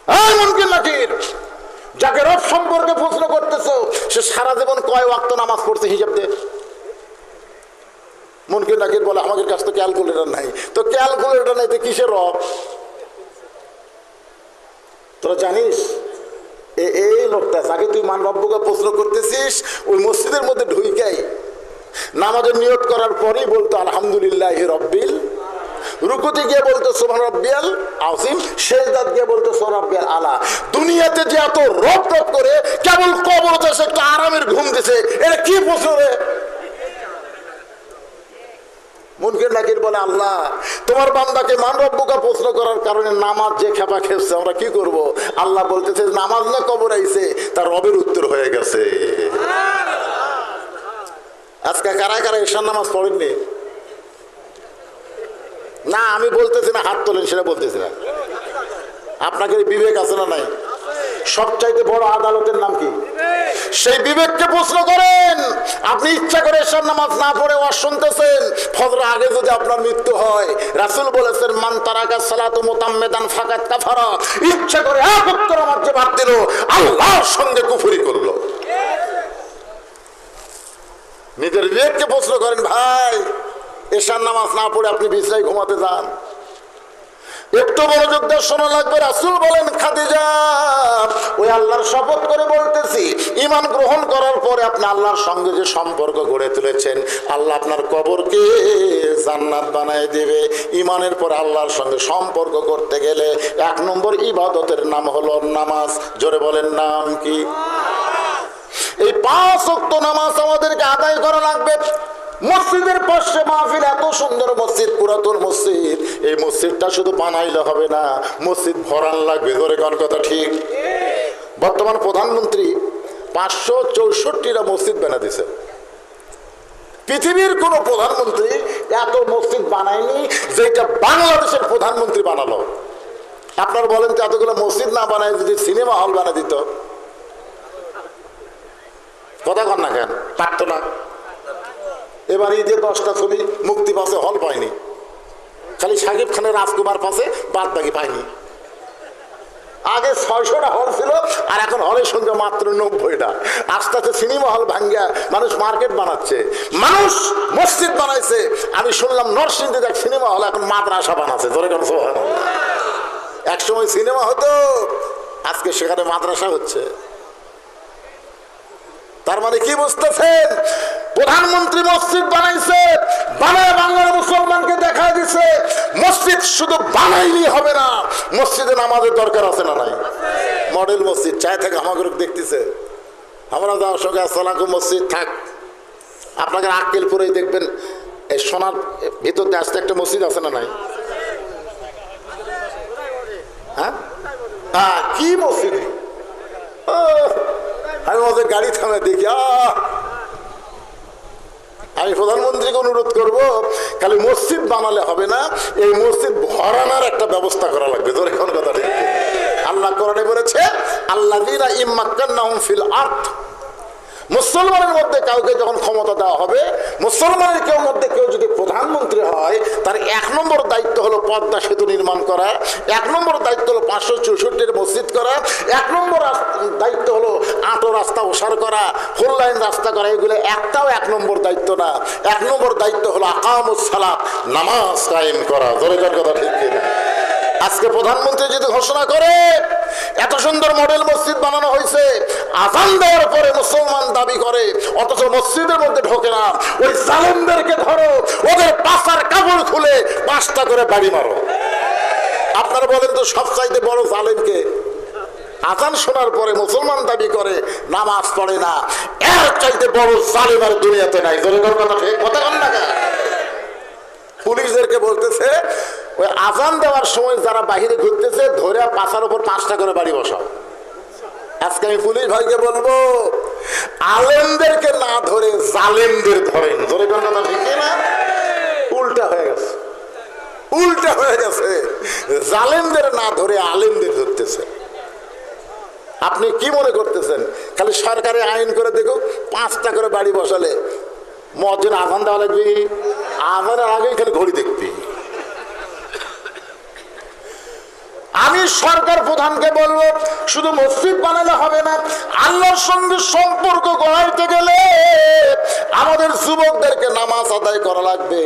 এই মুনকির নাকির, যাকে রব সম্পর্কে প্রশ্ন করতেছ সে সারা জীবন কয় ওয়াক্ত নামাজ পড়ছে হিসাব দে। মুনকির নাকির বলে, আমাদের কাছে তো ক্যালকুলেটর নাই। তো ক্যালকুলেটর নাই তো কিসের রব? তোরা জানিস এই লোকটা যাকে তুই মান রব্বুকে প্রশ্ন করতেছিস, ওই মসজিদের মধ্যে ঢুইকাই নামাজের নিয়ত করার পরেই বলতো আলহামদুলিল্লাহি রব্বিল, রুকুতে গিয়ে বলতো সুবহান রাব্বিয়াল আযীম, সিজদাত গিয়ে বলতো সুবহান রাব্বিয়াল আলা। দুনিয়াতে যে এত রব রব করে কেবল কবরতে এসে একটা আরামের ঘুম দিছে, এটা কি প্রশ্ন রে? মুনকির নাকির বলে, আল্লাহ তোমার বান্দাকে মান রব্বুকা প্রশ্ন করার কারণে নামাজ যে খেপা খেপছে, আমরা কি করব? আল্লাহ বলতেছে নামাজ না কবর আইছে, তার রবের উত্তর হয়ে গেছে। আজকে কারা কারা ঈশার নামাজ পড়েননি? না আমি বলতেছি না, হাত তোলেন, সেটা বলতেছি না। আপনাকে বিবেক আছে না নাই? সবচাইতে বড় আদালতের নাম কি? সেই বিবেককে প্রশ্ন করেন। আপনি ইচ্ছা করে এশার নামাজ না পড়ে ওয়াজ শুনতেছেন, ফজর আগে যদি আপনার মৃত্যু হয়, রাসূল বলেছেন মান তারাকা সালাতু মুতাম্মিদান ফাকাত কাফারা, ইচ্ছা করে এক ওয়াক্ত নামাজ যে বাদ দিল আল্লাহর সঙ্গে কুফরি করলো। নিজের বিবেককে প্রশ্ন করেন। ভাই এশার নামাজ না পড়ে আপনি বিছানায় ঘুমাতে যান, একটু মনোযোগ দিয়ে শোনা লাগবে। রাসূল বলেন, খাদিজা ওই আল্লাহর শপথ করে বলতেছি, ঈমান গ্রহণ করার পরে আপনি আল্লাহর সঙ্গে যে সম্পর্ক গড়ে তুলেছেন, আল্লাহ আপনার কবরকে জান্নাত বানায় দিবে। ঈমানের পর আল্লাহর সঙ্গে সম্পর্ক করতে গেলে 1 নম্বর ইবাদতের নাম হলো নামাজ। জোরে বলেন, নাম কি? এই 5 ওয়াক্ত নামাজ আমাদেরকে আদায় করা লাগবে। মসজিদের পাশে মাহফিল, এত সুন্দর মসজিদ, পুরাতন মসজিদ, এই মসজিদটা শুধু বানাইলে হবে না, মসজিদ ভরান লাগবে। ধরে কোন কথা ঠিক? বর্তমান প্রধানমন্ত্রী 564টা মসজিদ বানা দিছে। পৃথিবীর কোন প্রধানমন্ত্রী এত মসজিদ বানায়নি যেটা বাংলাদেশের প্রধানমন্ত্রী বানালো। আপনার বলেন তো, এতগুলো মসজিদ না বানায় যদি সিনেমা হল বানা দিত, কথা কন না কেন? পারত না? এবার ঈদে 10টা ছবি মুক্তি পাশে, হল পায়নি, খালি শাকিব খানের রাজকুমার পাশে, বাদ বাকি পায়নি। আগে 600টা হল ছিল, আর এখন হলের সঙ্গে মাত্র 90টা। আস্তে আস্তে সিনেমা হল ভাঙ্গা মানুষ মার্কেট বানাচ্ছে, মানুষ মসজিদ বানাইছে। আমি শুনলাম নরসিংদীতে এক সিনেমা হল এখন মাদ্রাসা বানাচ্ছে। ধরে কেন? এক সময় সিনেমা হতো, আজকে সেখানে মাদ্রাসা হচ্ছে। তার মানে কি বুঝতেছেন? প্রধানমন্ত্রী মসজিদ বানাইছে, বানায় বাংলার মুসলমানকে দেখা দিছে। মসজিদ শুধু বানাইলেই হবে না, মসজিদে নামাজের দরকার আছে না নাই? মডেল মসজিদ চায় থাকে আমাকে দেখতেছে, আমরা যাওয়ার সঙ্গে আসসালাম মসজিদ থাক, আপনাকে আক্কেলপুরেই দেখবেন এই সোনার ভিতর দিয়ে আসতে একটা মসজিদ আছে না নাই? হ্যাঁ হ্যাঁ, কি মসজিদ! আমি ওদের গাড়ি থামে দেখি, আমি প্রধানমন্ত্রীকে অনুরোধ করব, খালি মসজিদ বানালে হবে না, এই মসজিদ ভরানোর একটা ব্যবস্থা করা লাগবে। তোর এখন কথা ঠিক, আল্লাহ কোরআনে বলেছে আল্লাযীনা ইম্মাক্কান্নাহুম ফিল আরদ, মুসলমানের মধ্যে কাউকে যখন ক্ষমতা দেওয়া হবে, মুসলমানের মধ্যে কেউ যদি প্রধানমন্ত্রী হয়, তার ১ নম্বর দায়িত্ব হলো পদ্মা সেতু নির্মাণ করা, ১ নম্বর দায়িত্ব হলো ৫৬৪ মসজিদ করা, ১ নম্বর দায়িত্ব হলো আটো রাস্তা ওসার করা, 4 লাইন রাস্তা করা। এগুলো একটাও ১ নম্বর দায়িত্ব না। ১ নম্বর দায়িত্ব হলো আকামুস সালাত, নামাজ কায়েম করা। জোরে কথা ঠিক কিনা? আজকে প্রধানমন্ত্রী যদি ঘোষণা করে এত সুন্দর মডেল মসজিদ বানানো হয়েছে, আযান দেওয়ার পরে মুসলমান দাবি করে, অথচ মসজিদের মধ্যে ঢোকে না, ওই জালেমদেরকে ধরো, ওদের পাছার কাপড় খুলে 5টা করে বাড়ি মারো। আপনারা বলেন তো সবচাইতে বড় জালেমকে? আযান শোনার পরে মুসলমান দাবি করে, নামাজ পড়ে না, এর চাইতে বড় জালেম আর দুনিয়াতে নাই। কথা কন না? পুলিশদেরকে বলতেছে ওই আযান দেওয়ার সময় যারা বাহিরে ঘুরতেছে ধরে পাছার উপর 5টা করে বাড়ি বসাও। আজকে আমি পুলিশ ভাইকে বলবো, আলেমদেরকে না ধরে জালেমদের ধরেন। ধরে কথা ঠিক না? উল্টা হয়ে গেছে, উল্টা হয়ে গেছে। জালেমদের না ধরে আলেমদের ধরতেছে। আপনি কি মনে করতেছেন খালি সরকারি আইন করে দেখো 5টা করে বাড়ি বসালে মুয়াজ্জিন আযান দেওয়া লাগবে? আযানের আগেই খালি ঘড়ি দেখবি। আমি সরকার প্রধানকে বলবো, শুধু মসজিদ বানালে হবে না, আল্লাহর সঙ্গে সম্পর্ক গড়াইতে গেলে আমাদের যুবকদেরকে নামাজ আদায় করা লাগবে।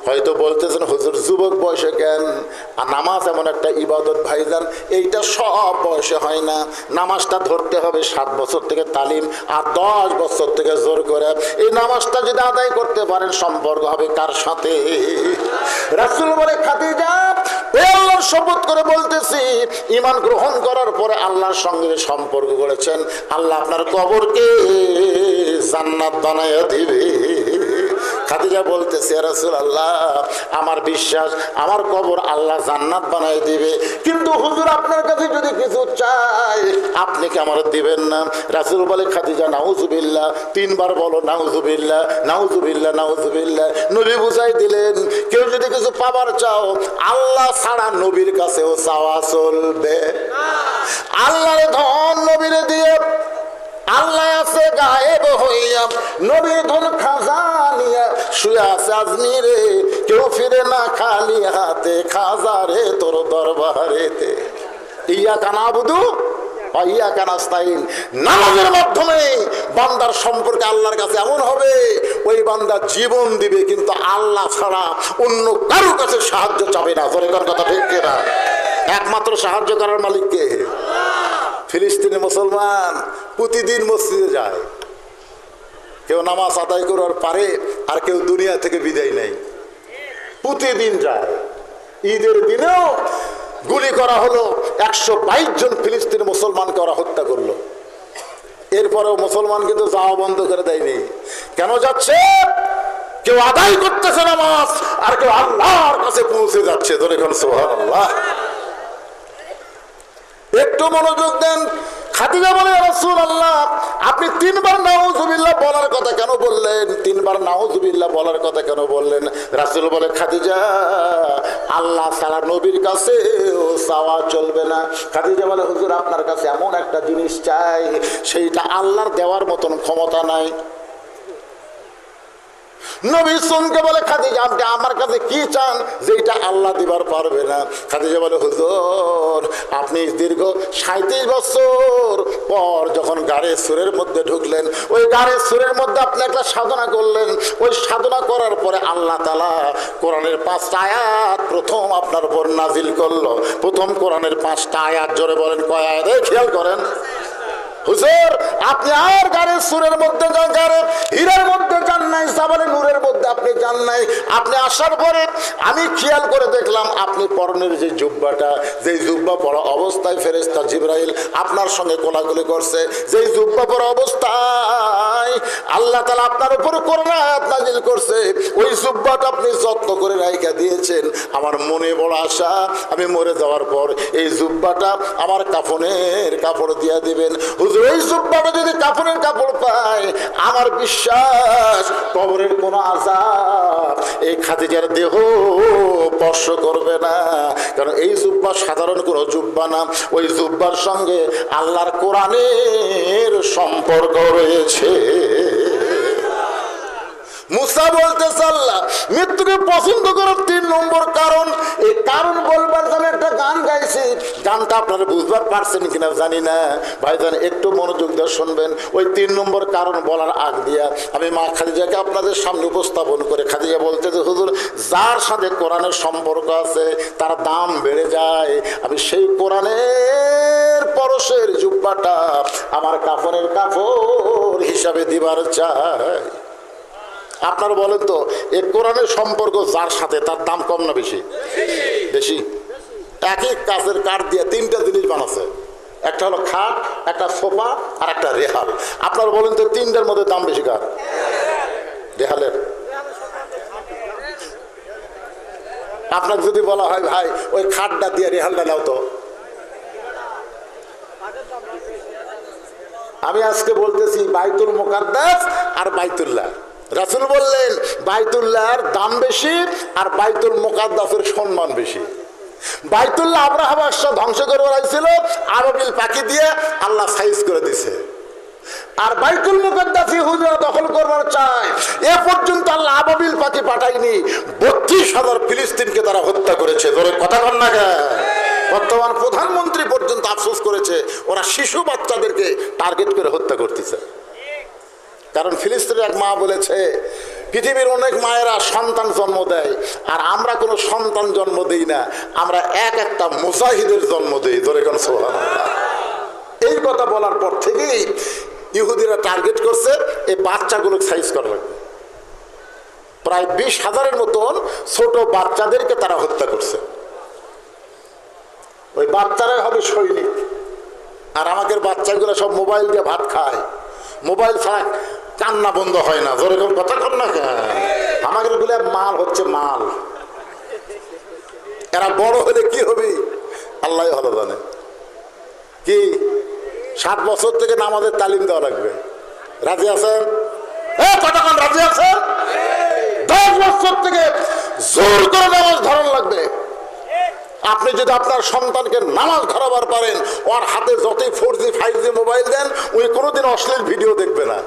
হয়তো বলতেছেন হুজুর যুবক বয়সে কেন? আর নামাজ এমন একটা ইবাদত ভাইজান, এইটা সব বয়সে হয় না। নামাজটা ধরতে হবে 7 বছর থেকে তালিম, আর 10 বছর থেকে জোর করে। এই নামাজটা যদি আদায় করতে পারেন, সম্পর্ক হবে কার সাথে? রাসূল বলে, খাদিজা ওই আল্লাহর শপথ করে বলতেছি, ঈমান গ্রহণ করার পরে আল্লাহর সঙ্গে সম্পর্ক করেছেন, আল্লাহ আপনার কবরকে জান্নাত বানায়া দিবে। খাদিজা বলতেছে, ইয়া রাসূলুল্লাহ, আমার বিশ্বাস আমার কবর আল্লাহ জান্নাত বানায় দিবে, কিন্তু হুজুর আপনার কাছে যদি কিছু চাই আপনি কি আমার দিবেন না? রাসূল বলে, খাদিজা নাউজুবিল্লাহ, 3 বার বলো নাউজুবিল্লাহ, নাউজুবিল্লাহ, নাউজুবিল্লাহ। নবী বুঝাই দিলেন, কেউ যদি কিছু পাবার চাও, আল্লাহ ছাড়া নবীর কাছেও চাওয়া চলবে। আল্লাহর ধন নবীরে দিয়ে, আল্লাহ আছে গায়েব হইয়া, নবীর ধন খাজানিয়া শুয়ে আছে আজমিরে, কেউ ফিরে না খালি হাতে, খাজারে তোর দরবারেতে। ইয়াকা নাবুদু ওয়া ইয়াকা নাস্তাইন। নামাজের মাধ্যমে বান্দার সম্পর্ক আল্লাহর কাছে এমন হবে, ওই বান্দা জীবন দিবে কিন্তু আল্লাহ ছাড়া অন্য কারো কাছে সাহায্য চাবে না। জোরেকার কথা ঠিক কিনা? একমাত্র সাহায্য করার মালিক কে? ফিলিস্তিনি মুসলমান প্রতিদিন মসজিদে যায়, কেউ নামাজ আদায় করার পারে, আর কেউ দুনিয়া থেকে বিদায় নেই, প্রতিদিন যায়। ঈদের দিনেও গুলি করা হলো, 122 জন ফিলিস্তিনি মুসলমানকে ওরা হত্যা করলো। এরপরেও মুসলমান কিন্তু যাওয়া বন্ধ করে দেয়নি। কেন যাচ্ছে? কেউ আদায় করতেছে নামাজ, আর কেউ আল্লাহর কাছে পৌঁছে যাচ্ছে। ধরে এখন সুবহানাল্লাহ। একটু মনোযোগ দেন। খাদিজা বলে, রাসূলুল্লাহ আপনি 3 বার নাউজুবিল্লাহ বলার কথা কেন বললেন? 3 বার নাউজুবিল্লাহ বলার কথা কেন বললেন? রাসূল বলে, খাদিজা আল্লাহ ছাড়া নবীর কাছে চাওয়া চলবে না। খাদিজা বলে, হুজুর আপনার কাছে এমন একটা জিনিস চাই, সেইটা আল্লাহর দেওয়ার মতন ক্ষমতা নাই। নবী শুনকে বলে, খাদিজা আপনি আমার কাছে কি চান যেটা আল্লাহ দিবার পারবে না? খাদিজা বলে, হুজুর আপনি দীর্ঘ 37 বছর পর যখন গাড়ে সুরের মধ্যে ঢুকলেন, ওই গাড়ে সুরের মধ্যে আপনি একটা সাধনা করলেন, ওই সাধনা করার পরে আল্লাহ তাআলা কোরআনের 5টা আয়াত প্রথম আপনার উপর নাজিল করলো। প্রথম কোরআনের 5টা আয়াত, জোরে বলেন কয় আয়াত? খেয়াল করেন, হুজুর আপনি আর গাড়ির সুরের মধ্যে যান, গাড়ির হীরার মধ্যে যান নাই, সাবালে নূরের মধ্যে আপনি যান নাই। আপনি আসার পরে আমি খেয়াল করে দেখলাম আপনি পরনের যে জুব্বাটা, যেই জুব্বা পরা অবস্থায় ফেরেশতা জিবরাইল আপনার সঙ্গে কোলাকুলি করছে, যেই জুব্বা পরা অবস্থায় আল্লাহ তাআলা আপনার উপর কোরআন আয়াত নাযিল করছে, ওই জুব্বাটা আপনি যত্ন করে রাইখা দিয়েছেন। আমার মনে বড় আশা আমি মরে যাওয়ার পর এই জুব্বাটা আমার কাফনের কাপড় দিয়ে দিবেন। হুজুর এই জুব্বাটা যদি কাফনের কাপড় পায়, আমার বিশ্বাস কবরের কোনো আযাব এই খাদিজার দেহ স্পর্শ করবে না। কারণ এই জুব্বা সাধারণ কোনো জুব্বা না, ওই জুব্বার সঙ্গে আল্লাহর কোরআনের সম্পর্ক রয়েছে। মুসা বলতেছে আল্লাহ মৃত্যুকে পছন্দ করার 3 নম্বর কারণ, এই কারণ বলবার জন্য একটা গান গাইছি। গানটা আপনারা বুঝবার পারছেন কিনা জানি না, ভাইজান একটু মনোযোগ দিয়ে শুনবেন। ওই 3 নম্বর কারণ বলার আগ দিয়া আমি মা খাদিজাকে আপনাদের সামনে উপস্থাপন করে খাদিজা বলতে যে হুজুর যার সাথে কোরআনের সম্পর্ক আছে তার দাম বেড়ে যায়। আমি সেই কোরআনের পরশের জুব্বাটা আমার কাফনের কাপড় হিসাবে দিবার চাই। আপনারা বলেন তো এই কোরআনের সম্পর্ক যার সাথে তার দাম কম না বেশি? বেশি। একই কাজের কাঠ দিয়ে 3টা জিনিস বানাচ্ছে, একটা হলো খাট, একটা সোফা আর একটা রেহাল। আপনারা বলেন তো 3টার মধ্যে দাম বেশি কার? রেহালের। আপনাকে যদি বলা হয় ভাই ওই খাটটা দিয়ে রেহালটা নাও তো, আমি আজকে বলতেছি বাইতুল মুকাদ্দাস আর বাইতুল্লাহ। রাসূল বললেন বাইতুল্লাহর দাম বেশি আর বাইতুল মুকাদ্দাসের সম্মান বেশি। বাইতুল্লাহ আব্রাহা বাদশা ধ্বংস করে বেড়াইছিল, আবাবিল পাখি দিয়ে আল্লাহ সাইজ করে দিছে। আর বাইতুল মুকাদ্দাস ইহুদিরা দখল করবার চায়, এ পর্যন্ত আল্লাহ আবাবিল পাখি পাঠায়নি, 32,000 ফিলিস্তিনকে তারা হত্যা করেছে। ধরে কথা বল না কেন? বর্তমান প্রধানমন্ত্রী পর্যন্ত আফসোস করেছে ওরা শিশু বাচ্চাদেরকে টার্গেট করে হত্যা করতেছে। কারণ ফিলিস্তিনের এক মা বলেছে পৃথিবীর অনেক মায়েরা সন্তান জন্ম দেয় আর আমরা কোনো সন্তান জন্ম দেই না, আমরা একটা মুজাহিদের জন্ম দেই। ধরে কোন সুবহানাল্লাহ। এই কথা বলার পর থেকেই ইহুদিরা টার্গেট করছে এই বাচ্চাগুলো সাইজ করা লাগবে। প্রায় 20,000-এর মতন ছোট বাচ্চাদেরকে তারা হত্যা করছে। ওই বাচ্চারাই হবে সৈনিক। আর আমাদের বাচ্চাগুলো সব মোবাইল দিয়ে ভাত খায়, মোবাইল ছাড়া কান্না বন্ধ হয় না। ধরে কোন কথা কর না কেন? আমাদের গুলো মাল হচ্ছে মাল। এরা বড় হলে কি হবে আল্লাহ ভালো জানে। কি 7 বছর থেকে নামাজের তালিম দেওয়া লাগবে। রাজি আছেন? কতক্ষণ রাজি আছেন? 10 বছর থেকে জোর করে নামাজ ধরন লাগবে। আপনি যদি আপনার সন্তানকে নামাজ ধরাবার পারেন, ওর হাতে যতই 4G 5G মোবাইল দেন, ওই কোনোদিন অশ্লীল ভিডিও দেখবে না।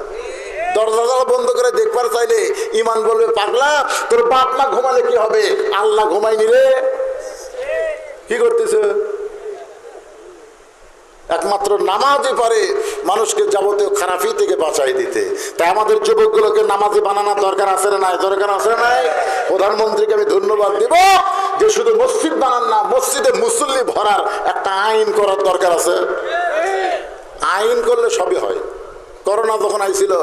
দরজা বন্ধ করে দেখবার চাইলে ইমান বলবে পাগলা তোর বাপ মা ঘুমালে কি হবে, আল্লাহ ঘুমায়নি রে। কি করতেছে? একমাত্র নামাজই পারে মানুষকে যাবতীয় খারাপি থেকে বাঁচাই দিতে। তাই আমাদের যুবকগুলোকে নামাজি বানানোর দরকার আছে না নাই? দরকার আছে না নাই? প্রধানমন্ত্রীকে আমি ধন্যবাদ দিব যে শুধু মসজিদ বানান না, মসজিদে মুসল্লি ভরার একটা আইন করার দরকার আছে। আইন করলে সবই হয়। করোনা যখন আইছিল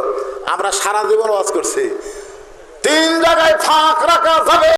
আমরা সারা জীবন ওয়াজ করছি 3 জায়গায় ফাঁক রাখা যাবে।